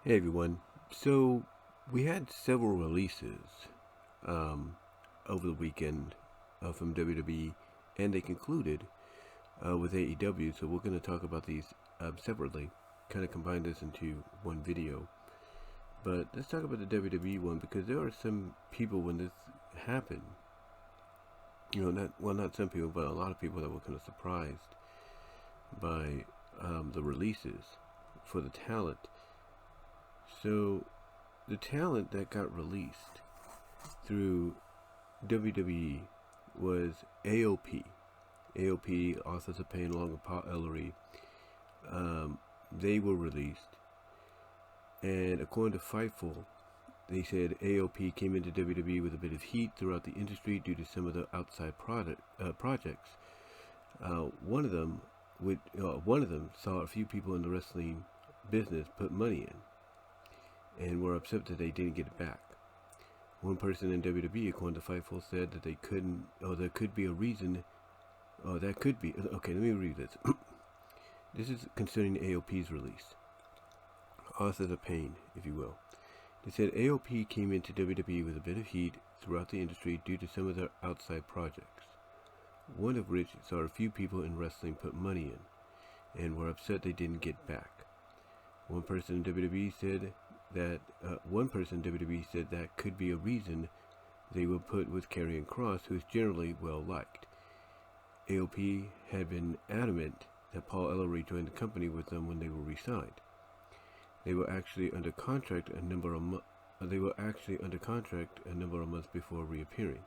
Hey everyone. So we had several releases um, over the weekend from WWE, and they concluded with AEW. So we're going to talk about these separately, kind of combine this into one video. But let's talk about the WWE one because there are some people when this happened. Not some people, but a lot of people that were kind of surprised by the releases for the talent. So the talent that got released through WWE was AOP. AOP, Authors of Pain, along with Paul Ellery. They were released, and according to Fightful, they said AOP came into WWE with a bit of heat throughout the industry due to some of the outside projects. One of them, one of them saw a few people in the wrestling business put money in, and were upset that they didn't get it back. One person in WWE, according to Fightful, said that they couldn't, or there could be a reason, or that could be, okay, let me read this. This is concerning AOP's release. Authors of Pain, if you will. They said AOP came into WWE with a bit of heat throughout the industry due to some of their outside projects, one of which saw a few people in wrestling put money in, and were upset they didn't get back. One person in WWE said that could be a reason they were put with Karrion Kross, who is generally well liked. AOP had been adamant that Paul Ellery joined the company with them when they were re-signed. They were actually under contract a number of months before reappearing.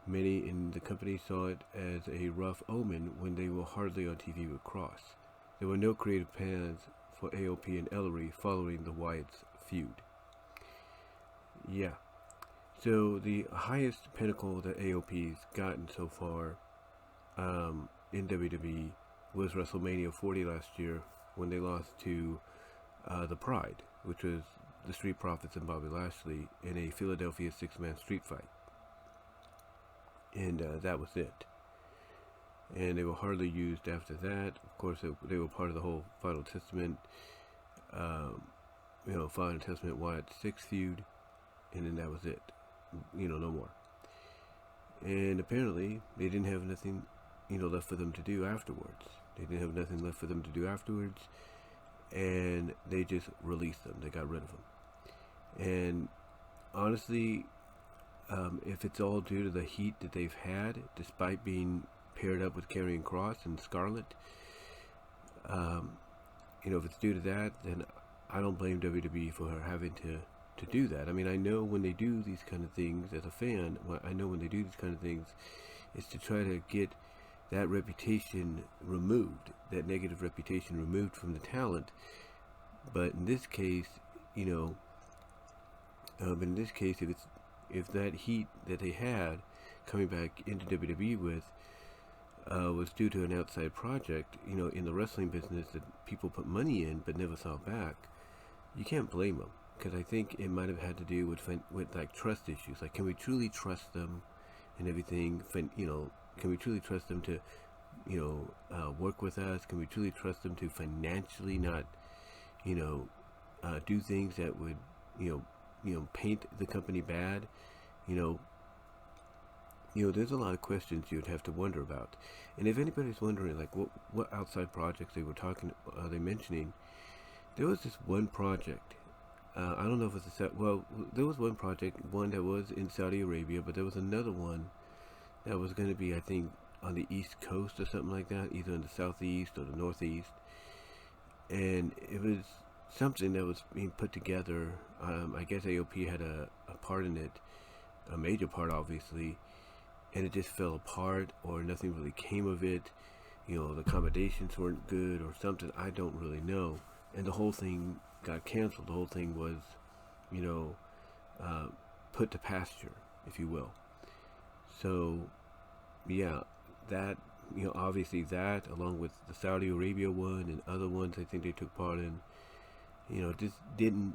Many in the company saw it as a rough omen when they were hardly on TV with Kross. There were no creative plans for AOP and Ellery following the Wyatts feud. Yeah. So the highest pinnacle that AOP's gotten so far in WWE was WrestleMania 40 last year when they lost to the Pride, which was the Street Profits and Bobby Lashley in a Philadelphia six-man street fight. And that was it. And they were hardly used after that. Of course, they were part of the whole Final Testament, Final Testament Wyatt 6 feud, and then that was it. No more. And apparently, they didn't have nothing, left for them to do afterwards. And they just released them. They got rid of them. And honestly, if it's all due to the heat that they've had, despite being paired up with Karrion Kross and Scarlett, if it's due to that, then I don't blame WWE for having to do that. I mean, I know when they do these kind of things as a fan, it's to try to get that reputation removed, that negative reputation removed from the talent. But in this case, if that heat that they had coming back into WWE with was due to an outside project, in the wrestling business that people put money in but never saw back, you can't blame them, because I think it might have had to do with like trust issues. Like, can we truly trust them and everything? Can we truly trust them to, work with us? Can we truly trust them to financially not, do things that would, paint the company bad? There's a lot of questions you'd have to wonder about. And if anybody's wondering, like, what outside projects they mentioning, there was this one project. I don't know if it's there was one project, one that was in Saudi Arabia, but there was another one that was going to be, I think, on the East Coast or something like that, either in the Southeast or the Northeast. And it was something that was being put together. I guess AOP had a part in it, a major part, obviously, and it just fell apart, or nothing really came of it. The accommodations weren't good or something. I don't really know. And the whole thing got canceled. The whole thing was, put to pasture, if you will. So, yeah, that, obviously that, along with the Saudi Arabia one and other ones I think they took part in, just didn't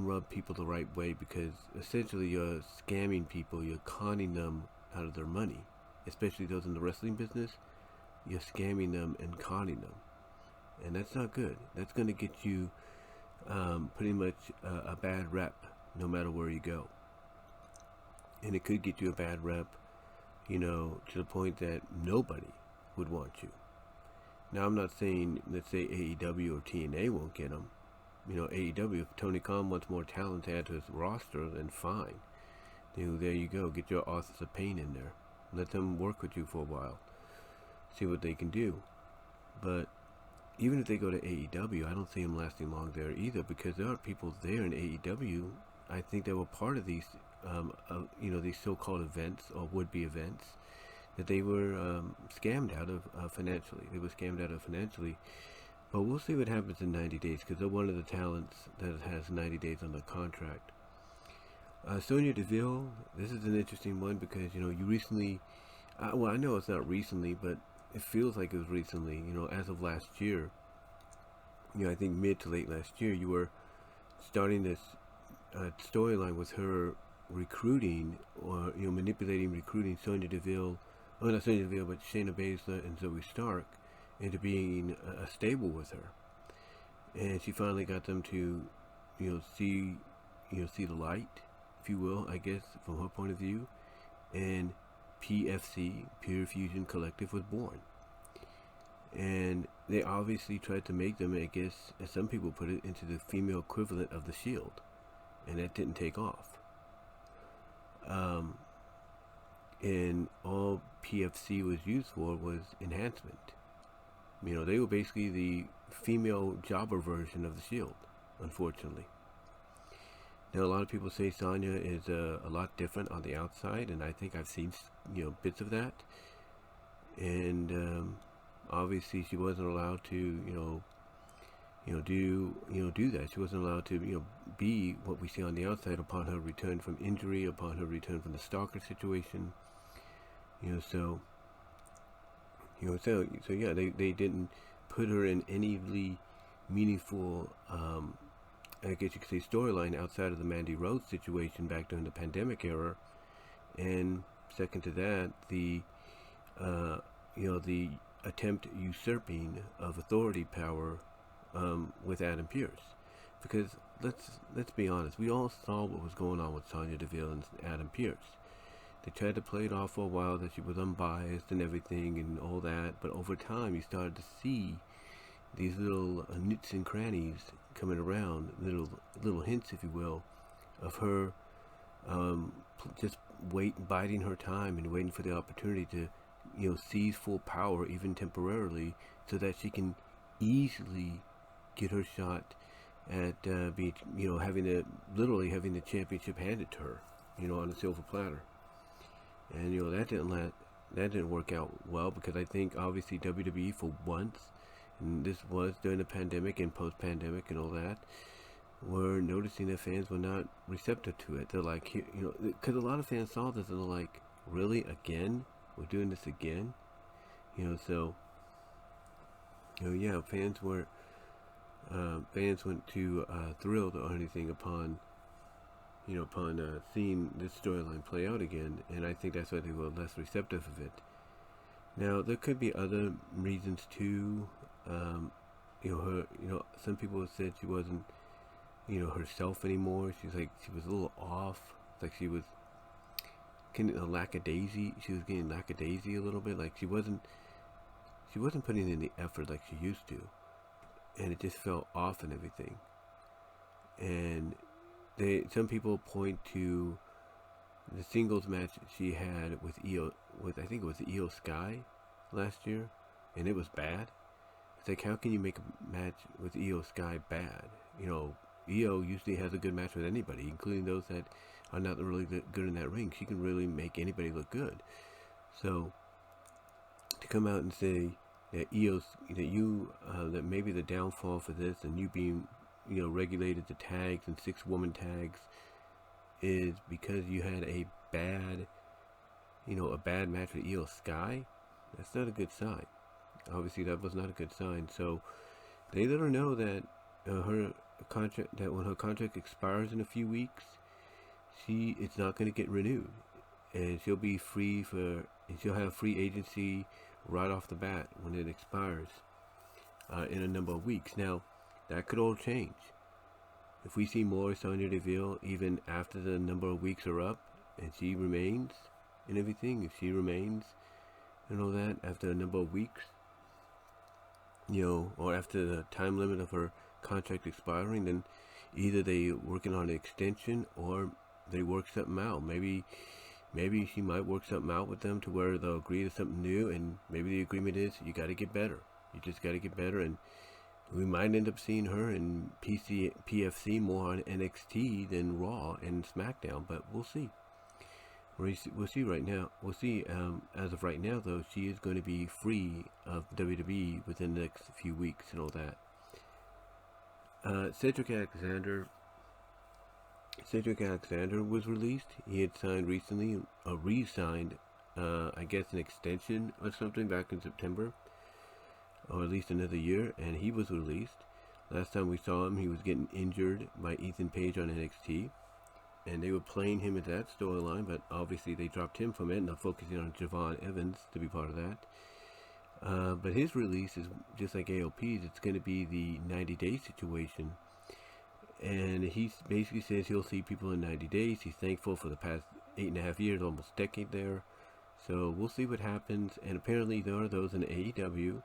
rub people the right way, because essentially you're scamming people, you're conning them out of their money, especially those in the wrestling business. You're scamming them and conning them, and that's not good. That's going to get you pretty much a bad rep no matter where you go. And it could get you a bad rep, to the point that nobody would want you. Now, I'm not saying, let's say AEW or TNA won't get them. AEW, if Tony Khan wants more talent to add to his roster, then fine. There you go. Get your Authors of Pain in there. Let them work with you for a while. See what they can do. But even if they go to AEW, I don't see them lasting long there either, because there are people there in AEW, I think, that were part of these, these so-called events or would-be events, that they were scammed out of financially. They were scammed out of financially. But we'll see what happens in 90 days, because they're one of the talents that has 90 days on the contract. Sonya Deville, this is an interesting one, because, you recently, I know it's not recently, but it feels like it was recently, as of last year, I think mid to late last year, you were starting this storyline with her recruiting, or, recruiting Sonya Deville, not Sonya Deville, but Shayna Baszler and Zoe Stark into being a stable with her. And she finally got them to, see the light, if you will, I guess, from her point of view. And PFC, Pure Fusion Collective, was born. And they obviously tried to make them, I guess, as some people put it, into the female equivalent of the Shield. And that didn't take off. And all PFC was used for was enhancement. They were basically the female jobber version of the Shield, unfortunately. Now, a lot of people say Sonya is a lot different on the outside, and I think I've seen, bits of that. And obviously, she wasn't allowed to, do that. She wasn't allowed to, be what we see on the outside upon her return from injury, upon her return from the stalker situation. So yeah, they didn't put her in any really meaningful, I guess you could say, storyline outside of the Mandy Rose situation back during the pandemic era. And second to that, the attempt usurping of authority power with Adam Pearce. Because let's be honest, we all saw what was going on with Sonya Deville and Adam Pearce. They tried to play it off for a while that she was unbiased and everything and all that, but over time you started to see these little nooks and crannies coming around, little hints, if you will, of her just biding her time and waiting for the opportunity to, seize full power, even temporarily, so that she can easily get her shot at having the championship handed to her, on a silver platter. And that didn't work out well, because I think obviously WWE, for once, and this was during the pandemic and post-pandemic and all that, were noticing that fans were not receptive to it. They're like, because a lot of fans saw this and they're like, really, again? We're doing this again? So, yeah, fans weren't too thrilled or anything upon seeing this storyline play out again, and I think that's why they were less receptive of it. Now, there could be other reasons too. Some people have said she wasn't, herself anymore. She was a little off. Like she was getting lackadaisy. She was getting lackadaisy a little bit. Like she wasn't putting in the effort like she used to, and it just felt off and everything. And some people point to the singles match she had with I think it was Io Sky last year, and it was bad. It's like, how can you make a match with Io Sky bad? Io usually has a good match with anybody, including those that are not really good in that ring. She can really make anybody look good. So to come out and say that that maybe the downfall for this and you being regulated to tags and 6-woman tags is because you had a bad match with Io Sky, that's not a good sign. Obviously, that was not a good sign. So they let her know that when her contract expires in a few weeks, it's not going to get renewed, and she'll be free and she'll have free agency right off the bat when it expires in a number of weeks. Now, that could all change. If we see more Sonya Deville, even after the number of weeks are up, and she remains and everything, if she remains and all that after a number of weeks, or after the time limit of her contract expiring, then either they working on an extension or they work something out. Maybe she might work something out with them to where they'll agree to something new, and maybe the agreement is you got to get better. You just got to get better, and we might end up seeing her in PFC more on NXT than Raw and SmackDown, but we'll see. We'll see right now. We'll see. As of right now, though, she is going to be free of WWE within the next few weeks and all that. Cedric Alexander was released. He had signed recently, re-signed, I guess an extension or something back in September, or at least another year, and he was released. Last time we saw him, he was getting injured by Ethan Page on NXT, and they were playing him at that storyline, but obviously they dropped him from it and are focusing on Javon Evans to be part of that. But his release is just like AOP's. It's going to be the 90-day situation. And he basically says he'll see people in 90 days. He's thankful for the past 8.5 years, almost decade there. So we'll see what happens. And apparently there are those in AEW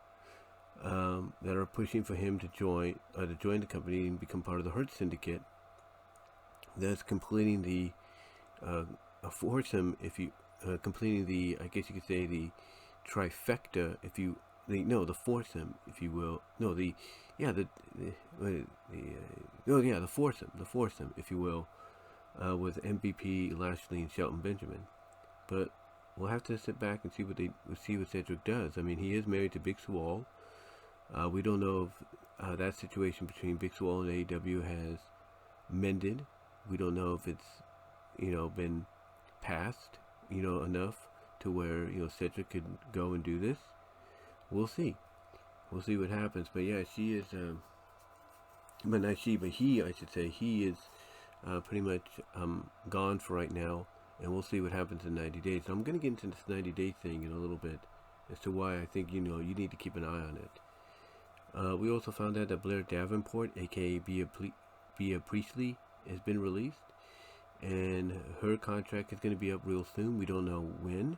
that are pushing for him to join the company and become part of the Hurt Syndicate. That's completing the a foursome, completing the, I guess you could say, the trifecta, the foursome, if you will. No, the foursome, if you will, with MVP, Lashley, and Shelton Benjamin. But we'll have to sit back and see what Cedric does. I mean, he is married to Big Swole. We don't know if that situation between Big Swole and AEW has mended. We don't know if it's, been passed, enough to where, Cedric could go and do this. We'll see. We'll see what happens. But yeah, she is, he is pretty much gone for right now. And we'll see what happens in 90 days. So I'm going to get into this 90-day thing in a little bit as to why I think, you need to keep an eye on it. We also found out that Blair Davenport, aka Bea Priestley, has been released, and her contract is going to be up real soon. We don't know when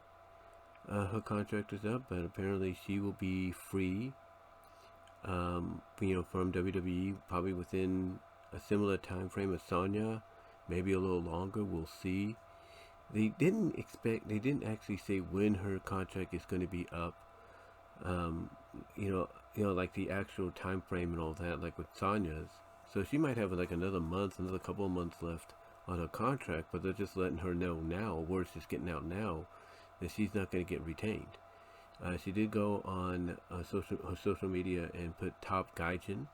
her contract is up, but apparently she will be free, from WWE, probably within a similar time frame as Sonya, maybe a little longer. We'll see. They didn't actually say when her contract is going to be up. Like the actual time frame and all that, like with Sonya's. So she might have like another couple of months left on her contract, but they're just letting her know now, or word's just getting out now, that she's not going to get retained. She did go on her social media and put Top Gaijin,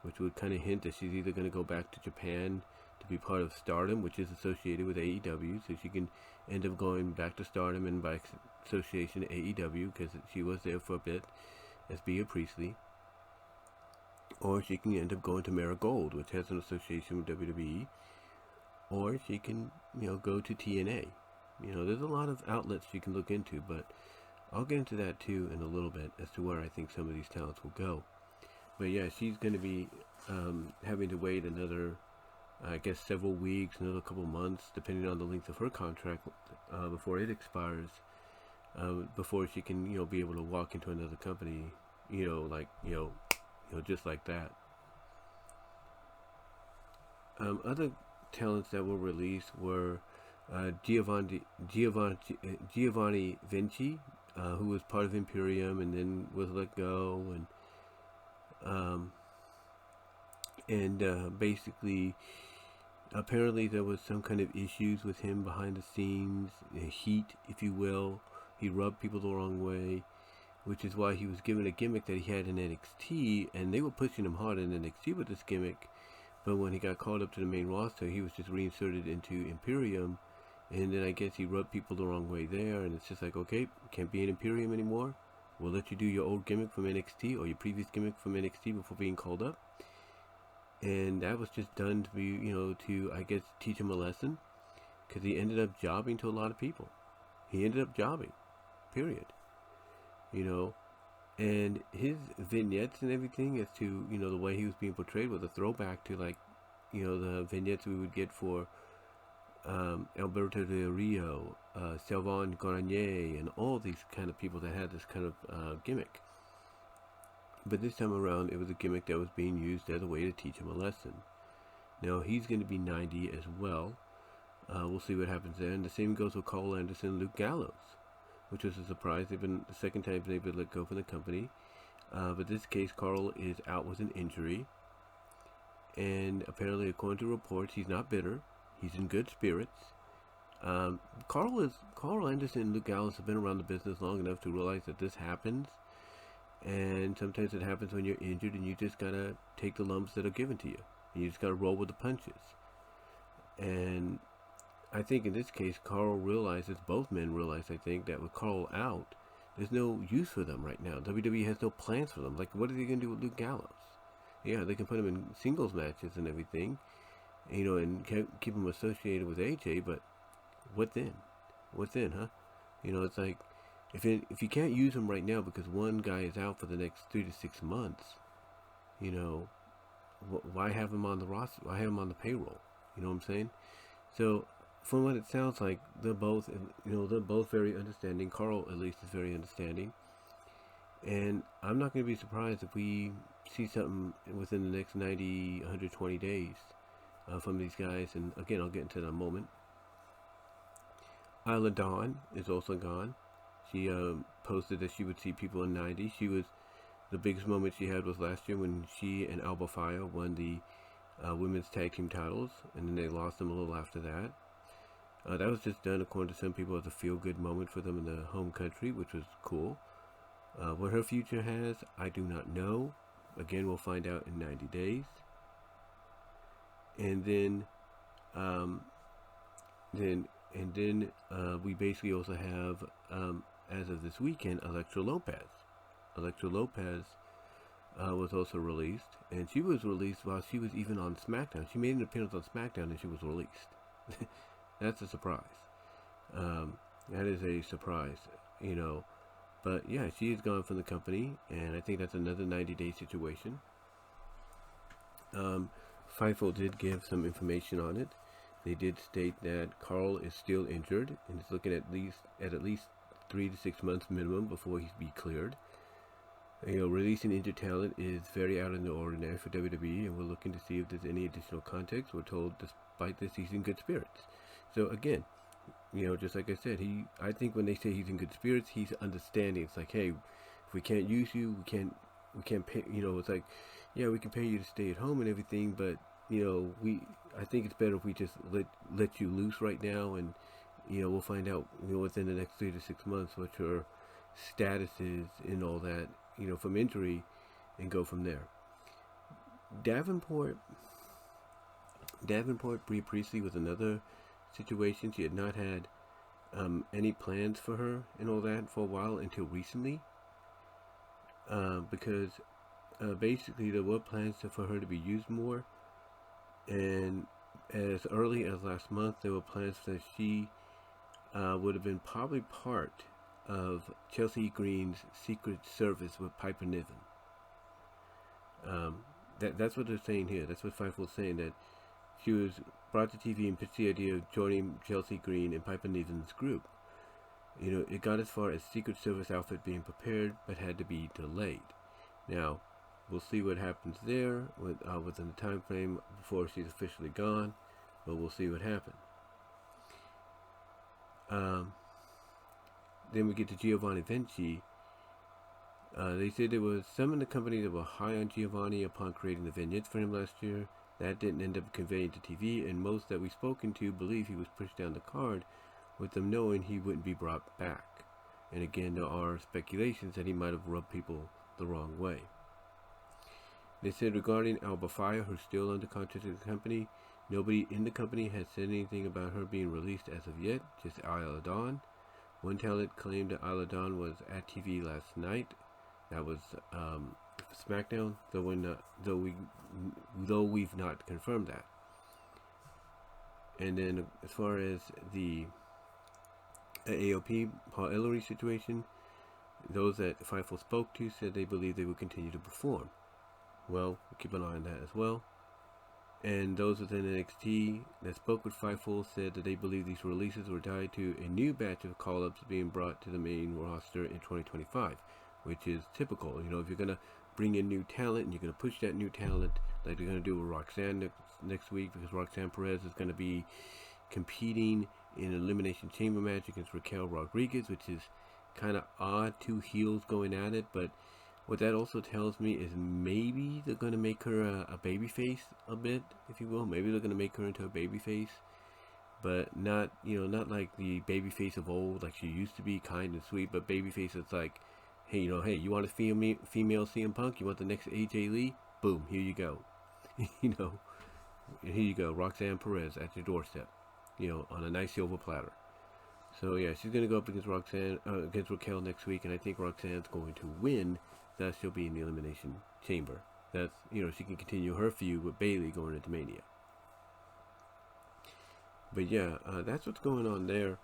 which would kind of hint that she's either going to go back to Japan to be part of Stardom, which is associated with AEW, so she can end up going back to Stardom and by association AEW, because she was there for a bit as Bea Priestley. Or she can end up going to Marigold, which has an association with WWE. Or she can, go to TNA. There's a lot of outlets she can look into, but I'll get into that too in a little bit as to where I think some of these talents will go. But yeah, she's going to be having to wait another, I guess, several weeks, another couple months, depending on the length of her contract, before it expires, before she can, be able to walk into another company, just like that. Other talents that were released were Giovanni Vinci, who was part of Imperium and then was let go, and basically, apparently there was some kind of issues with him behind the scenes, heat, if you will. He rubbed people the wrong way, which is why he was given a gimmick that he had in NXT, and they were pushing him hard in NXT with this gimmick. But when he got called up to the main roster, he was just reinserted into Imperium, and then I guess he rubbed people the wrong way there, and it's just like, okay, can't be in Imperium anymore. We'll let you do your old gimmick from NXT, or your previous gimmick from NXT before being called up. And that was just done to be, to, I guess, teach him a lesson, because he ended up jobbing to a lot of people. He ended up jobbing, period. And his vignettes and everything as to, the way he was being portrayed was a throwback to, like, the vignettes we would get for Alberto Del Rio, Sylvain Grenier, and all these kind of people that had this kind of gimmick. But this time around, it was a gimmick that was being used as a way to teach him a lesson. Now, he's going to be 90 as well. We'll see what happens there. And the same goes with Carl Anderson and Luke Gallows, which was a surprise. They've been the second time they've been let go from the company. But this case, Carl is out with an injury. And apparently, according to reports, he's not bitter. He's in good spirits. Carl Anderson and Luke Gallows have been around the business long enough to realize that this happens. And sometimes it happens when you're injured, and you just gotta take the lumps that are given to you. And you just gotta roll with the punches. And I think in this case, Carl realizes, both men realize, I think, that with Carl out, there's no use for them right now. WWE has no plans for them. Like, what are they gonna do with Luke Gallows? Yeah, they can put him in singles matches and everything, and keep him associated with AJ, but what then? What then, huh? It's like, if you can't use him right now because one guy is out for the next 3 to 6 months, why have him on the roster? Why have him on the payroll? You know what I'm saying? So, from what it sounds like, they're both very understanding. Carl, at least, is very understanding. And I'm not going to be surprised if we see something within the next 90, 120 days from these guys. And again, I'll get into that in a moment. Isla Dawn is also gone. She posted that she would see people in 90. The biggest moment she had was last year when she and Alba Fyre won the women's tag team titles, and then they lost them a little after that. That was just done, according to some people, as a feel-good moment for them in the home country, which was cool. What her future has, I do not know. Again, we'll find out in 90 days. And then we basically also have, as of this weekend, Elektra Lopez. Elektra Lopez was also released, and she was released while she was even on SmackDown. She made an appearance on SmackDown, and she was released. That's a surprise. That is a surprise, But yeah, she is gone from the company, and I think that's another 90-day situation. FIFO did give some information on it. They did state that Carl is still injured and is looking at least 3 to 6 months minimum before he'd be cleared. Releasing injured talent is very out of the ordinary for WWE, and we're looking to see if there's any additional context. We're told, despite this, he's in good spirits. So again, just like I said, I think when they say he's in good spirits, he's understanding. It's like, hey, if we can't use you, we can't pay. It's like, yeah, we can pay you to stay at home and everything, but I think it's better if we just let you loose right now, and we'll find out within the next 3 to 6 months what your status is and all that, from injury, and go from there. Davenport, Brie Priestley was another situation. She had not had any plans for her and all that for a while until recently, because basically there were plans for her to be used more, and as early as last month there were plans that she would have been probably part of Chelsea Green's Secret Service with Piper Niven. That's what they're saying here. That's what FIFO's saying, that she was brought to TV and pitched the idea of joining Chelsea Green and Piper Niven's group. It got as far as Secret Service outfit being prepared, but had to be delayed. Now, we'll see what happens there within the time frame before she's officially gone, but we'll see what happens. Then we get to Giovanni Vinci. They said there was some in the company that were high on Giovanni upon creating the vignettes for him last year. That didn't end up conveying to TV, and most that we've spoken to believe he was pushed down the card, with them knowing he wouldn't be brought back. And again, there are speculations that he might have rubbed people the wrong way. They said regarding Alba Fyre, who's still under contract with the company, nobody in the company has said anything about her being released as of yet, just Isla Dawn. One talent claimed that Isla Dawn was at TV last night. That was SmackDown, though we've not confirmed that. And then as far as the AOP Paul Ellering situation, those that FIFO spoke to said they believe they will continue to perform. Well, we'll keep an eye on that as well. And those within NXT that spoke with Fightful said that they believe these releases were tied to a new batch of call-ups being brought to the main roster in 2025, which is typical. You know, if you're going to bring in new talent and you're going to push that new talent like they're going to do with Roxanne next week, because Roxanne Perez is going to be competing in an Elimination Chamber match against Raquel Rodriguez, which is kind of odd, two heels going at it, but what that also tells me is maybe they're going to make her a babyface a bit, if you will. Maybe they're going to make her into a babyface, but not, you know, not like the babyface of old, like she used to be, kind and sweet, but babyface that's like, hey, you know, hey, you want a female CM Punk? You want the next AJ Lee? Boom, here you go. You know, here you go, Roxanne Perez at your doorstep, you know, on a nice silver platter. So yeah, she's going to go up against against Raquel next week, and I think Roxanne's going to win. That she'll be in the Elimination Chamber. That's, you know, she can continue her feud with Bayley going into Mania. But yeah, that's what's going on there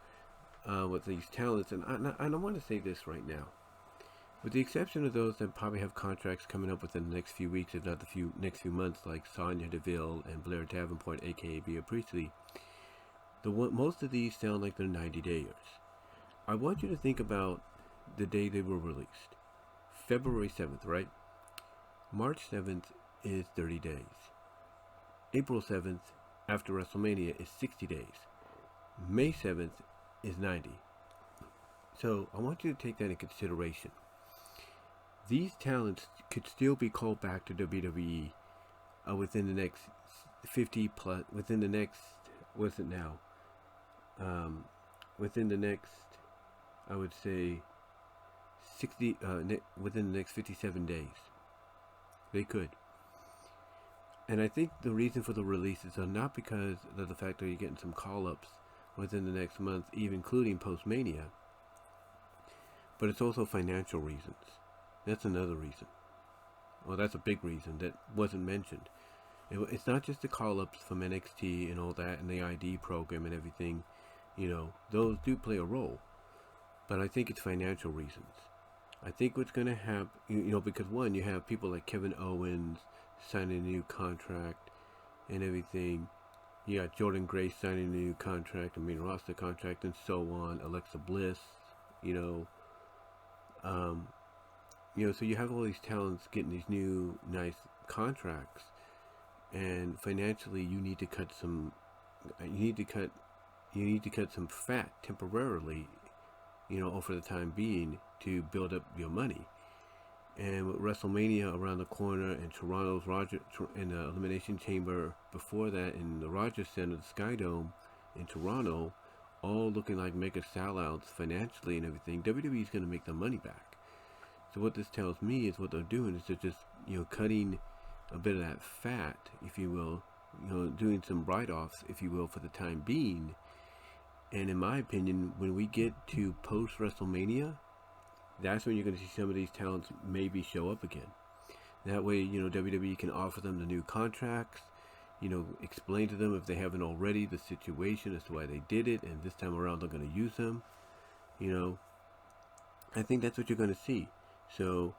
with these talents. And I want to say this right now. With the exception of those that probably have contracts coming up within the next few weeks, if not the next few months, like Sonya Deville and Blair Davenport, aka Bea Priestley, most of these sound like they're 90 days. I want you to think about the day they were released. February 7th, right? March 7th is 30 days. April 7th, after WrestleMania, is 60 days. May 7th is 90. So I want you to take that in consideration. These talents could still be called back to WWE within the next 50 plus, within the next, what's it now? Within the next, I would say, 60 within the next 57 days. They could. And I think the reason for the releases are not because of the fact that you're getting some call-ups within the next month, even including post-Mania, but it's also financial reasons. That's another reason. Well, that's a big reason that wasn't mentioned. It's not just the call-ups from NXT and all that, and the ID program and everything. You know, those do play a role, but I think it's financial reasons. I think what's going to happen, you know, because one, you have people like Kevin Owens signing a new contract and everything. You got Jordan Grace signing a new contract, a main roster contract, and so on. Alexa Bliss, you know, so you have all these talents getting these new nice contracts, and financially, you need to cut some fat temporarily, you know, or for the time being, to build up your money. And with WrestleMania around the corner and Toronto's in the Elimination Chamber before that in the Rogers Center, the Sky Dome in Toronto, all looking like mega sellouts financially and everything, WWE is going to make the money back. So what this tells me is what they're doing is they're just, you know, cutting a bit of that fat, if you will, you know, doing some write-offs, if you will, for the time being. And in my opinion, when we get to post-WrestleMania, that's when you're going to see some of these talents maybe show up again. That way, you know, WWE can offer them the new contracts, you know, explain to them if they haven't already the situation as to why they did it, and this time around they're going to use them. You know, I think that's what you're going to see. So,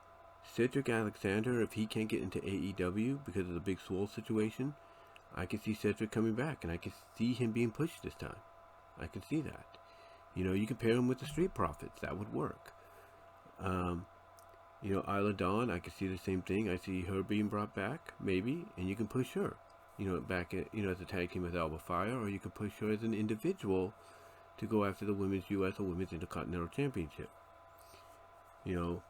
Cedric Alexander, if he can't get into AEW because of the Big Swole situation, I can see Cedric coming back, and I can see him being pushed this time. I can see that. You know, you can pair him with the Street Profits. That would work. You know, Isla Dawn, I can see the same thing. I see her being brought back, maybe, and you can push her, you know, back at, you know, as a tag team with Alba Fire, or you can push her as an individual to go after the Women's U.S. or Women's Intercontinental Championship. You know,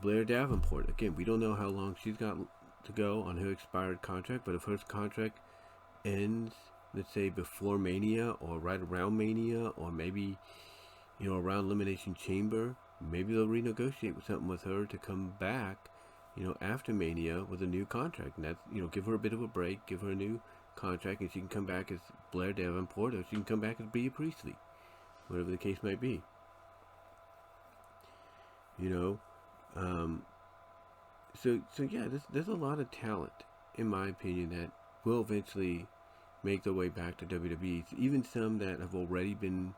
Blair Davenport, again, we don't know how long she's got to go on her expired contract, but if her contract ends, let's say before Mania or right around Mania, or maybe, you know, around Elimination Chamber, maybe they'll renegotiate with something with her to come back, you know, after Mania with a new contract. And that's, you know, give her a bit of a break, give her a new contract, and she can come back as Blair Davenport, or she can come back as Bea Priestley, whatever the case might be. You know, so yeah, there's a lot of talent, in my opinion, that will eventually make their way back to WWE. Even some that have already been,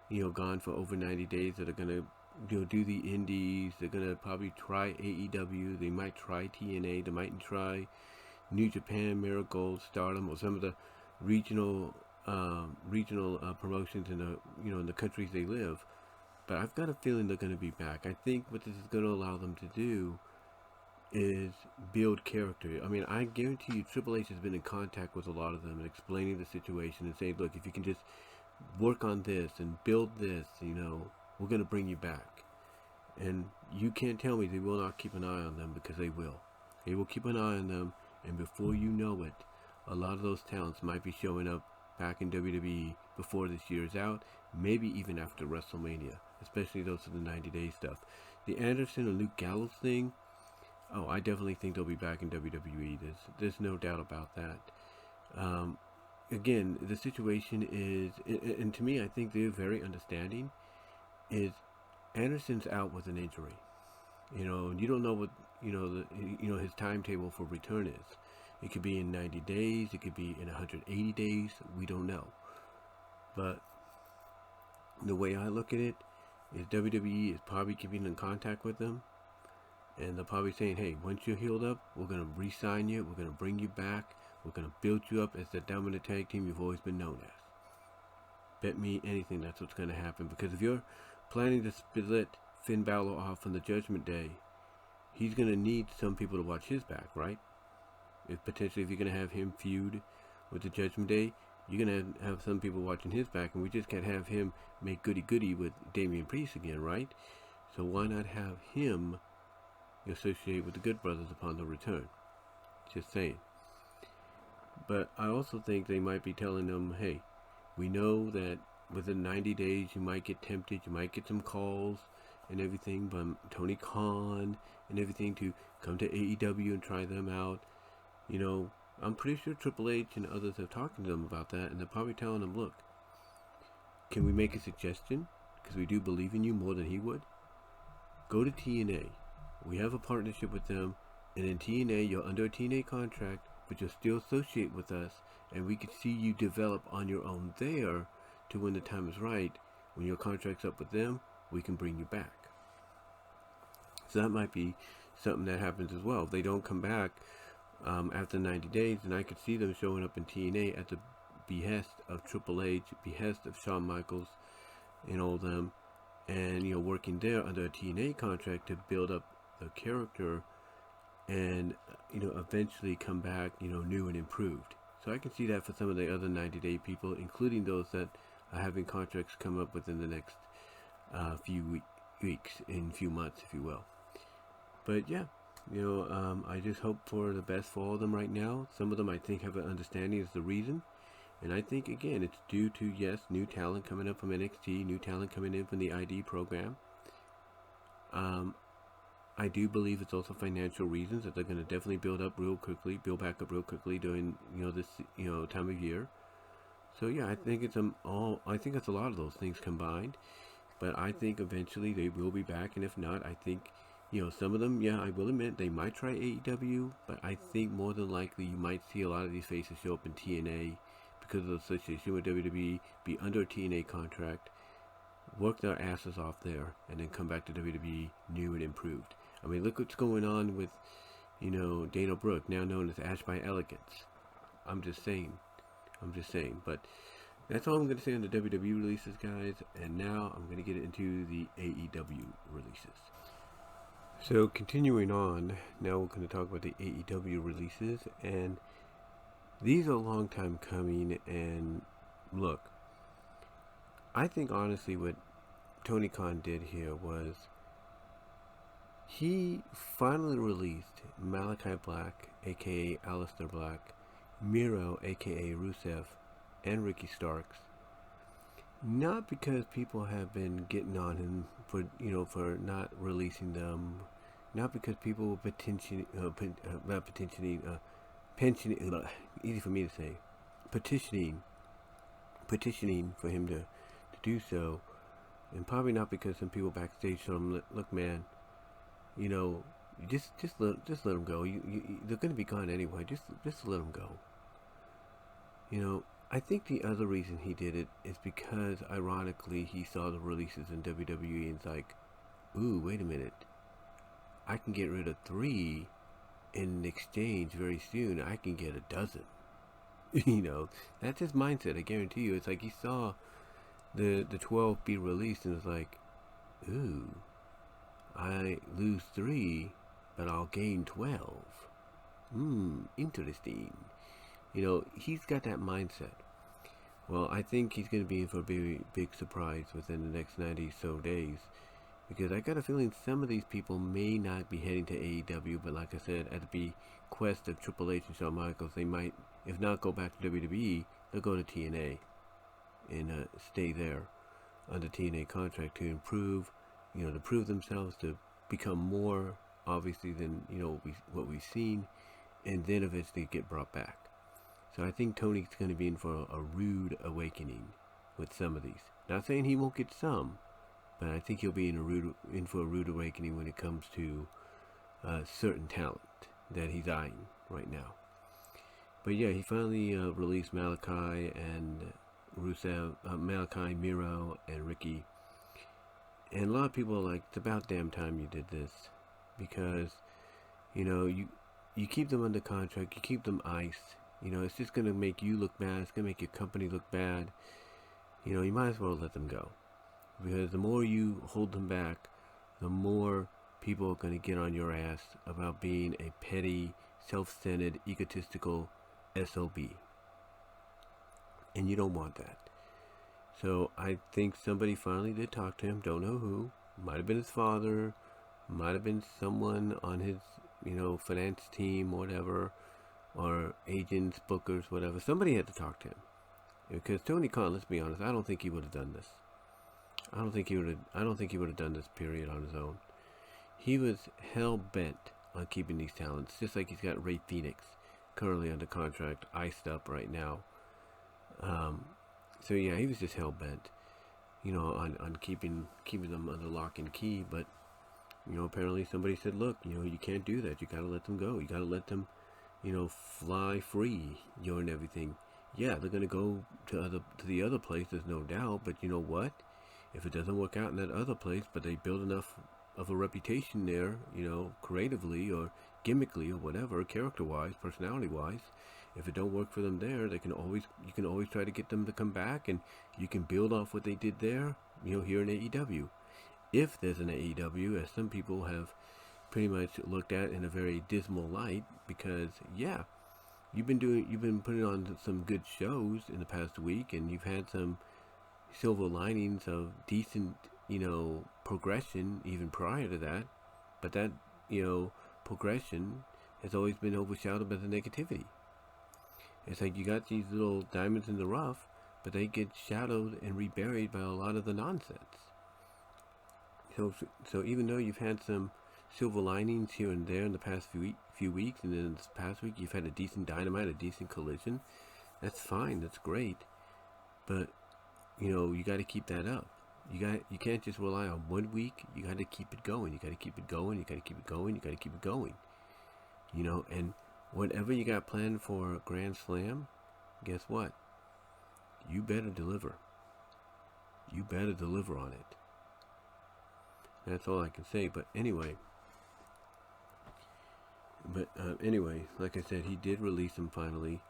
you know, gone for over 90 days that are going to, you know, do the indies. They're going to probably try AEW. They might try TNA. They might try New Japan, Miracle, Stardom, or some of the regional promotions in in the countries they live. But I've got a feeling they're going to be back. I think what this is going to allow them to do is build character. I mean, I guarantee you Triple H has been in contact with a lot of them and explaining the situation and saying, look, if you can just work on this and build this, we're going to bring you back. And you can't tell me they will not keep an eye on them, because they will. They will keep an eye on them, and before you know it, a lot of those talents might be showing up back in WWE before this year is out, maybe even after WrestleMania, especially those of the 90-day stuff. The Anderson and Luke Gallows thing, oh, I definitely think they'll be back in WWE. There's no doubt about that. Again, the situation is, and to me, I think they're very understanding, is Anderson's out with an injury. And you don't know what, his timetable for return is. It could be in 90 days, it could be in 180 days, we don't know. But the way I look at it is WWE is probably keeping in contact with them. And they're probably saying, hey, once you're healed up, we're going to re-sign you, we're going to bring you back, we're going to build you up as the dominant tag team you've always been known as. Bet me anything that's what's going to happen. Because if you're planning to split Finn Balor off on the Judgment Day, he's going to need some people to watch his back, right? If you're going to have him feud with the Judgment Day, you're going to have some people watching his back, and we just can't have him make goody-goody with Damian Priest again, right? So why not have him associate with the Good Brothers upon the return? Just saying. But I also think they might be telling them, hey, we know that within 90 days you might get tempted, you might get some calls and everything from Tony Khan and everything to come to AEW and try them out. I'm pretty sure Triple H and others are talking to them about that, and they're probably telling them, look, can we make a suggestion? Because we do believe in you more than he would. Go to TNA. We have a partnership with them, and in TNA, you're under a TNA contract, but you'll still associate with us, and we could see you develop on your own there to when the time is right. When your contract's up with them, we can bring you back. So that might be something that happens as well. If they don't come back after 90 days, then I could see them showing up in TNA at the behest of Triple H, behest of Shawn Michaels and all them, and working there under a TNA contract to build up the character and eventually come back new and improved. So I can see that for some of the other 90-day people, including those that are having contracts come up within the next few weeks, in few months, if you will. But yeah, I just hope for the best for all of them right now. Some of them I think have an understanding is the reason. And I think, again, it's due to, yes, new talent coming up from NXT, new talent coming in from the ID program. I do believe it's also financial reasons that they're going to definitely build back up real quickly during, this, time of year. So yeah, I think it's a lot of those things combined. But I think eventually they will be back, and if not, I think, some of them, yeah, I will admit, they might try AEW, but I think more than likely you might see a lot of these faces show up in TNA because of the association with WWE, be under a TNA contract, work their asses off there, and then come back to WWE new and improved. I mean, look what's going on with, Dana Brooke, now known as Ash by Elegance. I'm just saying. But that's all I'm going to say on the WWE releases, guys. And now I'm going to get into the AEW releases. So continuing on, now we're going to talk about the AEW releases. And these are a long time coming. And look, I think honestly what Tony Khan did here was he finally released Malachi Black, aka Aleister Black, Miro, aka Rusev, and Ricky Starks, not because people have been getting on him for not releasing them, not because people were petitioning for him to do so, and probably not because some people backstage told him, look man, just let them go. They're going to be gone anyway. Just let them go. I think the other reason he did it is because, ironically, he saw the releases in WWE and it's like, ooh, wait a minute. I can get rid of 3 in exchange, very soon, I can get a dozen. You know, that's his mindset. I guarantee you. It's like he saw the 12 be released and was like, ooh, I lose 3, but I'll gain 12. Interesting. You know, he's got that mindset. Well, I think he's going to be in for a big, big surprise within the next 90 so days. Because I got a feeling some of these people may not be heading to AEW, but like I said, at the bequest of Triple H and Shawn Michaels, they might, if not go back to WWE, they'll go to TNA and stay there under TNA contract to improve, you know, to prove themselves, to become more, obviously, than, you know, what we've seen, and then eventually get brought back. So I think Tony's going to be in for a rude awakening with some of these. Not saying he won't get some, but I think he'll be in for a rude awakening when it comes to certain talent that he's eyeing right now. But yeah, he finally released Malachi and Rusev, Malachi, Miro, and Ricky. And a lot of people are like, it's about damn time you did this, because, you know, you keep them under contract, you keep them iced. You know, it's just going to make you look bad. It's going to make your company look bad. You know, you might as well let them go. Because the more you hold them back, the more people are going to get on your ass about being a petty, self-centered, egotistical SOB. And you don't want that. So I think somebody finally did talk to him. Don't know who. Might have been his father. Might have been someone on his, you know, finance team or whatever. Or agents, bookers, whatever. Somebody had to talk to him. Because Tony Khan, let's be honest, I don't think he would have done this. I don't think he would have done this, period, on his own. He was hell-bent on keeping these talents, just like he's got Ray Phoenix currently under contract, iced up right now. So yeah, he was just hell-bent, you know, on keeping them under lock and key. But, you know, apparently somebody said, look, you know, you can't do that. You gotta let them go. You gotta let them, you know, fly free, you know, and everything. Yeah, they're gonna go to the other place, there's no doubt. But you know what? If it doesn't work out in that other place, but they build enough of a reputation there, you know, creatively or gimmickly or whatever, character-wise, personality-wise, if it don't work for them there, you can always try to get them to come back, and you can build off what they did there, you know, here in AEW. If there's an AEW, as some people have pretty much looked at in a very dismal light, because yeah, you've been putting on some good shows in the past week, and you've had some silver linings of decent, you know, progression even prior to that. But that, you know, progression has always been overshadowed by the negativity. It's like you got these little diamonds in the rough, but they get shadowed and reburied by a lot of the nonsense. So even though you've had some silver linings here and there in the past few weeks, and then this past week you've had a decent Dynamite, a decent Collision, that's fine, that's great. But, you know, you got to keep that up. You can't just rely on 1 week. You got to keep it going. You got to keep it going. You got to keep it going. You got to keep it going. You know, and whatever you got planned for Grand Slam, guess what? You better deliver. You better deliver on it. That's all I can say. But anyway, like I said, he did release them finally,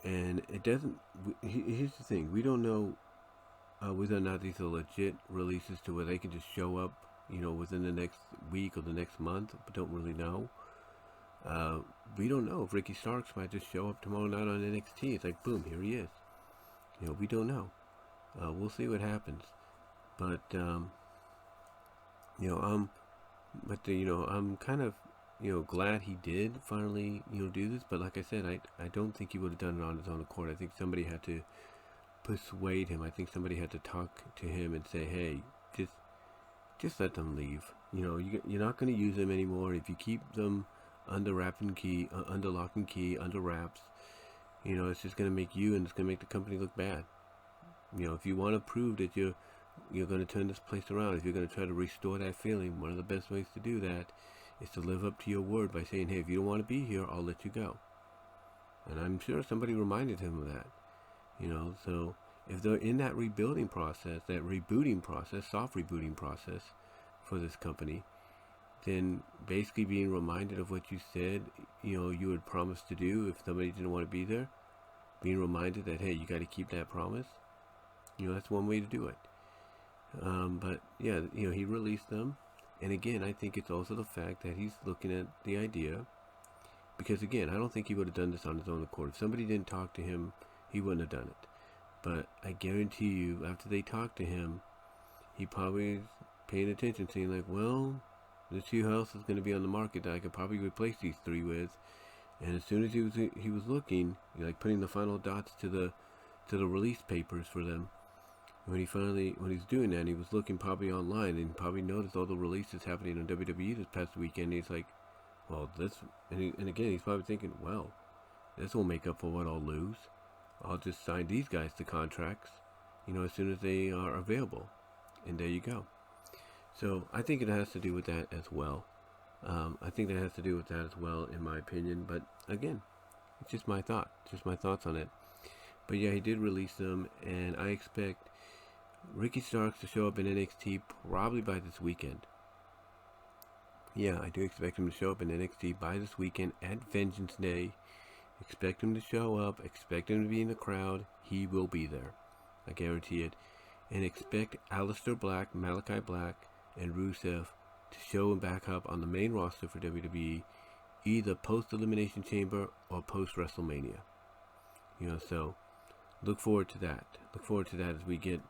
and it doesn't. Here's the thing: we don't know whether or not these are legit releases to where they can just show up, you know, within the next week or the next month. But don't really know. We don't know if Ricky Starks might just show up tomorrow night on NXT. It's like, boom, here he is. You know, we don't know. We'll see what happens. But you know, I'm kind of, you know, glad he did finally, you know, do this. But like I said, I don't think he would have done it on his own accord. I think somebody had to persuade him. I think somebody had to talk to him and say, hey, just let them leave. You know, you're not going to use them anymore. If you keep them under lock and key, under wraps, you know, it's just going to make you, and it's going to make the company look bad. You know, if you want to prove that you're going to turn this place around, if you're going to try to restore that feeling, one of the best ways to do that is to live up to your word by saying, hey, if you don't want to be here, I'll let you go. And I'm sure somebody reminded him of that. You know, so if they're in that rebuilding process, that rebooting process, soft rebooting process for this company, then basically being reminded of what you said, you had promised to do if somebody didn't want to be there. Being reminded that, hey, you got to keep that promise. That's one way to do it. But yeah, he released them. And again, I think it's also the fact that he's looking at the idea. Because again, I don't think he would have done this on his own accord. If somebody didn't talk to him, he wouldn't have done it. But I guarantee you, after they talked to him, he probably is paying attention, saying like, well, let's see who else is going to be on the market that I could probably replace these three with. And as soon as he was looking, like putting the final dots to the release papers for them. When he's doing that, he was looking probably online and probably noticed all the releases happening on WWE this past weekend. He's like, well, and again, he's probably thinking, well, this will make up for what I'll lose. I'll just sign these guys to contracts, as soon as they are available. And there you go. So I think it has to do with that as well. In my opinion. But again, it's just my thoughts on it. But yeah, he did release them, and I expect Ricky Starks to show up in NXT probably by this weekend. Yeah, I do expect him to show up in NXT by this weekend at Vengeance Day. Expect him to show up. Expect him to be in the crowd. He will be there. I guarantee it. And expect Aleister Black, Malachi Black, and Rusev to show him back up on the main roster for WWE, either post-Elimination Chamber or post-WrestleMania. So look forward to that. Look forward to that as we get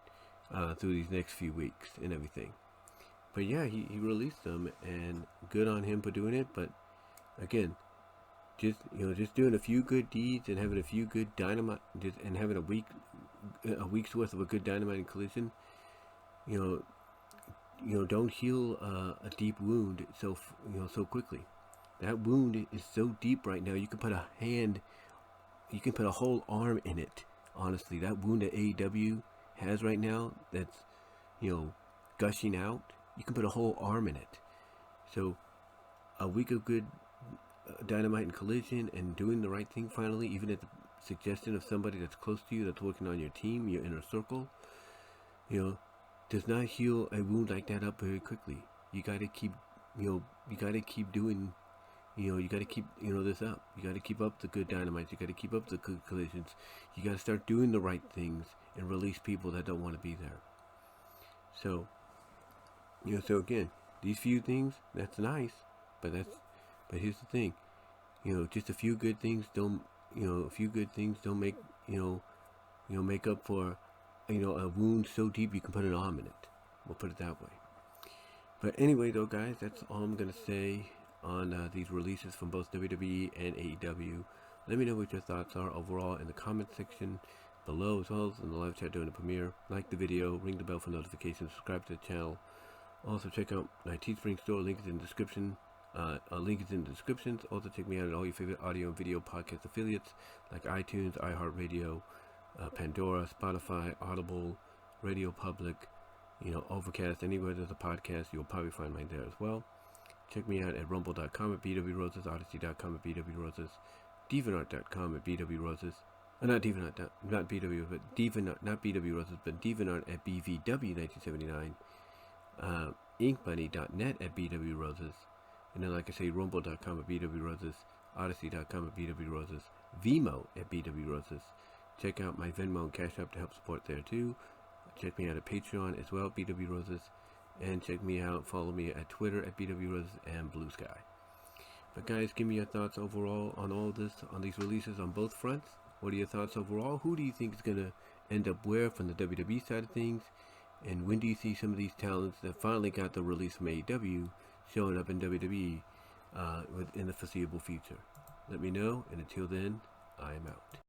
through these next few weeks and everything. But yeah, he released them, and good on him for doing it. But again, just doing a few good deeds and having a few good Dynamite, and having a week's worth of a good Dynamite and Collision, don't heal a deep wound so quickly. That wound is so deep right now. You can put a whole arm in it. Honestly, that wound that AEW has right now, that's gushing out. You can put a whole arm in it. So a week of good Dynamite and Collision and doing the right thing finally, even at the suggestion of somebody that's close to you, that's working on your team, your inner circle, does not heal a wound like that up very quickly. You got to keep, you got to keep doing, you got to keep, this up. You got to keep up the good Dynamites. You got to keep up the good Collisions. You got to start doing the right things and release people that don't want to be there. So, so again, these few things, that's nice, but here's the thing, just a few good things don't make, make up for, a wound so deep you can put an arm in it. We'll put it that way. But anyway, though, guys, that's all I'm going to say on these releases from both WWE and AEW. Let me know what your thoughts are overall in the comment section below, as well as in the live chat during the premiere. Like the video, ring the bell for notifications, subscribe to the channel. Also, check out my Teespring store. Link is in the description. Link is in the descriptions. Also, check me out at all your favorite audio and video podcast affiliates like iTunes, iHeartRadio, Pandora, Spotify, Audible, Radio Public, Overcast. Anywhere there's a podcast, you'll probably find mine there as well. Check me out at rumble.com at BWRoses, odyssey.com at BWRoses, DeviantArt.com at BWRoses. Not DeviantArt, not BW, but DeviantArt, not BWRoses, but DeviantArt at BVW1979. Inkbunny.net at BWRoses. And then, like I say, rumble.com at BWRoses, odyssey.com at BWRoses, VENMO at BWRoses. Check out my Venmo and Cash App to help support there too. Check me out at Patreon as well, BWRoses. And check me out, follow me at Twitter at BWRoses and Blue Sky. But guys, give me your thoughts overall on all this, on these releases on both fronts. What are your thoughts overall? Who do you think is going to end up where from the WWE side of things? And when do you see some of these talents that finally got the release from AEW showing up in WWE in the foreseeable future? Let me know, and until then, I am out.